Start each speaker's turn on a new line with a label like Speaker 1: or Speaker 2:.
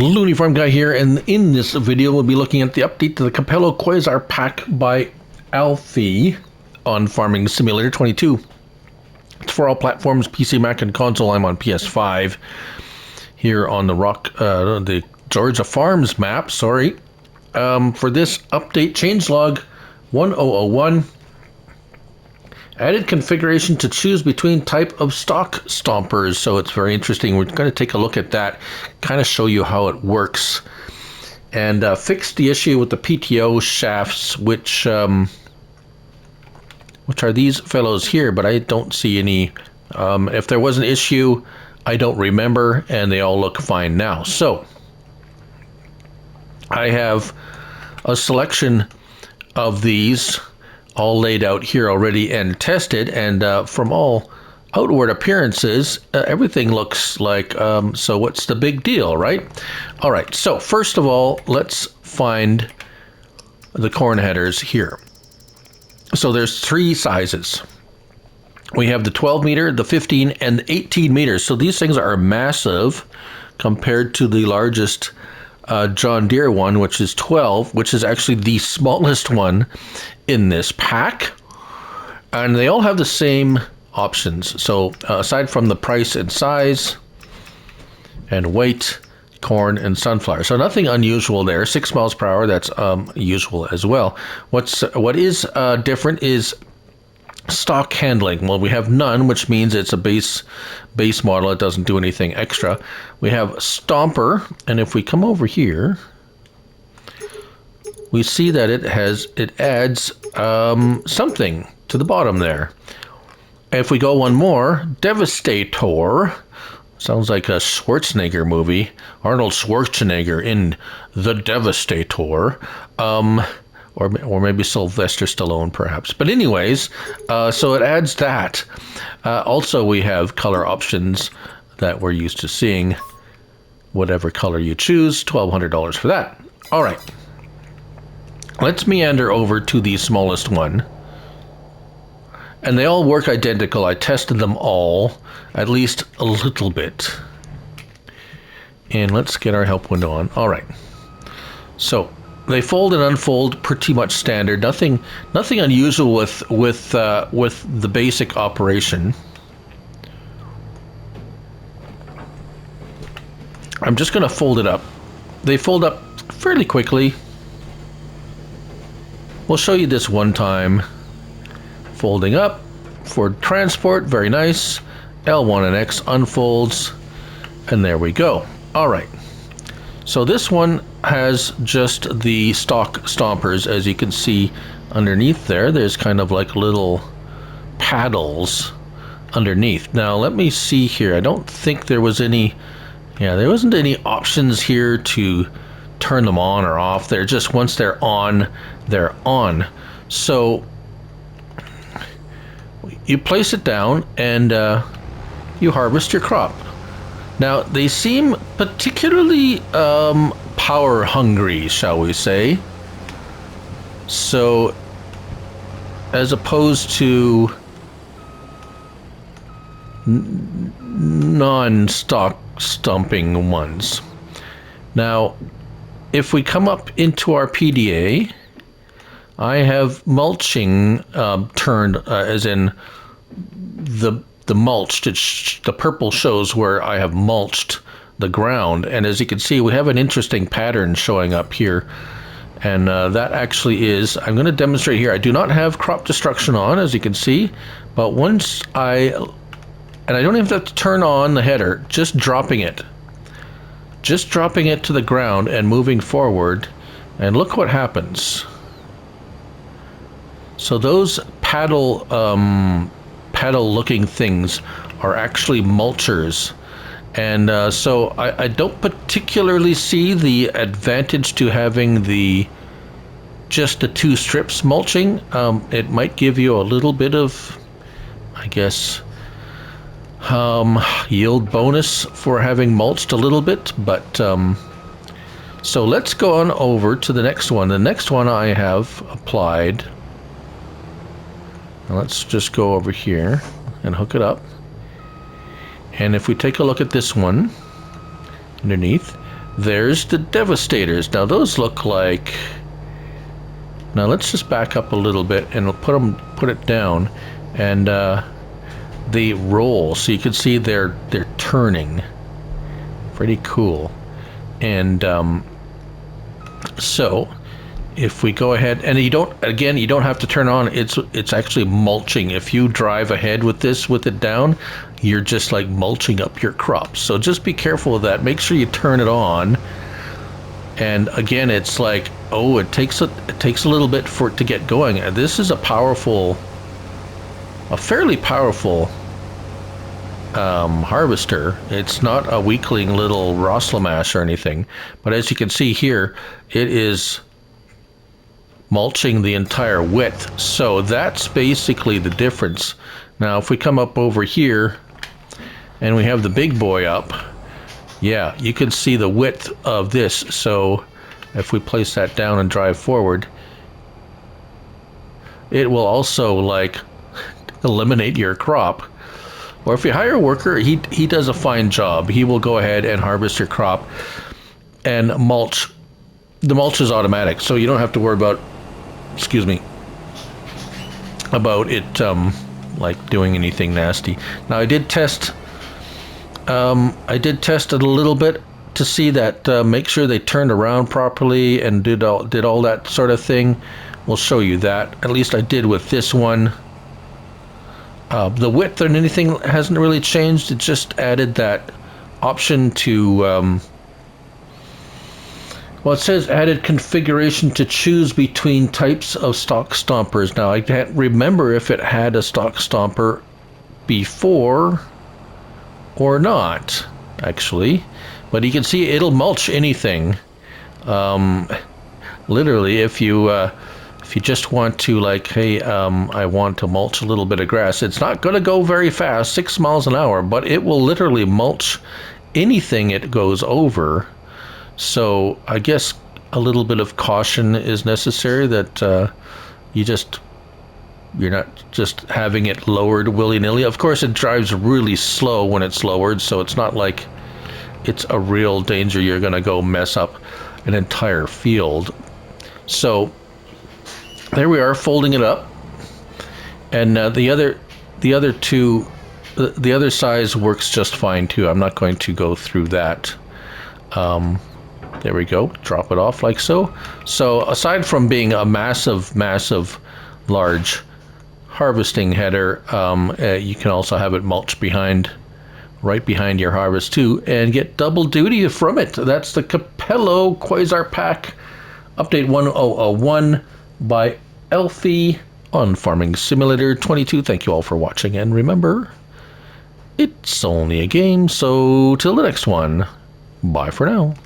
Speaker 1: Uniform Guy here, and in this video we'll be looking at the update to the Capello Quasar pack by Aliphei on Farming Simulator 22. It's for all platforms, PC, Mac, and console. I'm on PS5 here on the Georgia Farms map. For this update, changelog 1001. Added configuration to choose between type of stock stompers. So it's very interesting. We're going to take a look at that, kind of show you how it works. And fix the issue with the PTO shafts, which are these fellows here, but I don't see any. If there was an issue, I don't remember, and they all look fine now. So I have a selection of these all laid out here already and tested, and from all outward appearances, everything looks like, so what's the big deal, right? All right, so first of all, let's find the corn headers here. So there's three sizes. We have the 12 meter, the 15, and the 18 meters. So these things are massive compared to the largest John Deere one, which is 12, which is actually the smallest one in this pack. And they all have the same options. So aside from the price and size and weight, corn and sunflower. So nothing unusual there. 6 miles per hour, that's usual as well. What is different is stock handling. Well, we have none, which means it's a base model. It doesn't do anything extra. We have stomper, and if we come over here, we see that it adds something to the bottom there. If we go one more, Devastator. Sounds like a Schwarzenegger movie. Arnold Schwarzenegger in The Devastator. Or maybe Sylvester Stallone, perhaps. But anyways, so it adds that. Also, we have color options that we're used to seeing. Whatever color you choose, $1,200 for that. All right. Let's meander over to the smallest one. And they all work identical. I tested them all, at least a little bit. And let's get our help window on. All right. So they fold and unfold pretty much standard. Nothing unusual with the basic operation. I'm just going to fold it up. They fold up fairly quickly. We'll show you this one time. Folding up for transport, very nice. L1 and X unfolds, and there we go. All right. So this one has just the stock stompers, as you can see underneath there. There's kind of like little paddles underneath. Now let me see here. I don't think there was any, there wasn't any options here to turn them on or off. They're just, once they're on, they're on. So you place it down and you harvest your crop. Now, they seem particularly power hungry, shall we say. So, as opposed to non-stock stumping ones. Now, if we come up into our PDA, I have mulching turned, as in the mulched. The purple shows where I have mulched the ground, and as you can see, we have an interesting pattern showing up here, and that actually is, I'm going to demonstrate here. I do not have crop destruction on, as you can see, but once I don't even have to turn on the header, just dropping it to the ground and moving forward, and look what happens. So those paddle looking things are actually mulchers, and so I don't particularly see the advantage to having just the two strips mulching. It might give you a little bit of, I guess, yield bonus for having mulched a little bit, but so let's go on over to the next one. The next one I have applied. Now let's just go over here and hook it up. And if we take a look at this one underneath, there's the Devastators. Now those look like, now let's just back up a little bit and we'll put it down, and they roll, so you can see they're turning. Pretty cool. And so if we go ahead, and you don't have to turn on, it's actually mulching. If you drive ahead with this, with it down, you're just like mulching up your crops. So just be careful of that. Make sure you turn it on. And again, it's like, oh, it takes a little bit for it to get going. And this is a fairly powerful harvester. It's not a weakling little Roslamash or anything, but as you can see here, it is mulching the entire width. So that's basically the difference. Now if we come up over here and we have the big boy up, yeah, you can see the width of this. So if we place that down and drive forward, it will also like eliminate your crop. Or if you hire a worker, he does a fine job. He will go ahead and harvest your crop and mulch. The mulch is automatic, so you don't have to worry about, excuse me, about it like doing anything nasty. Now I did test it a little bit to see that, make sure they turned around properly and did all that sort of thing. We'll show you that. At least I did with this one. The width and anything hasn't really changed. It just added that option to, well, it says added configuration to choose between types of stock stompers. Now, I can't remember if it had a stock stomper before or not, actually. But you can see it'll mulch anything. Literally, if you just want to, like, hey, I want to mulch a little bit of grass, it's not going to go very fast, 6 miles an hour, but it will literally mulch anything it goes over. So I guess a little bit of caution is necessary, that you're not just having it lowered willy-nilly. Of course, it drives really slow when it's lowered, so it's not like it's a real danger you're going to go mess up an entire field. So there we are, folding it up, and the other size works just fine too. I'm not going to go through that. There we go. Drop it off like so. So aside from being a massive, large harvesting header, you can also have it mulch right behind your harvest too, and get double duty from it. That's the Capello Quasar Pack Update 1001 by Aliphei on Farming Simulator 22. Thank you all for watching, and remember, it's only a game, so till the next one, bye for now.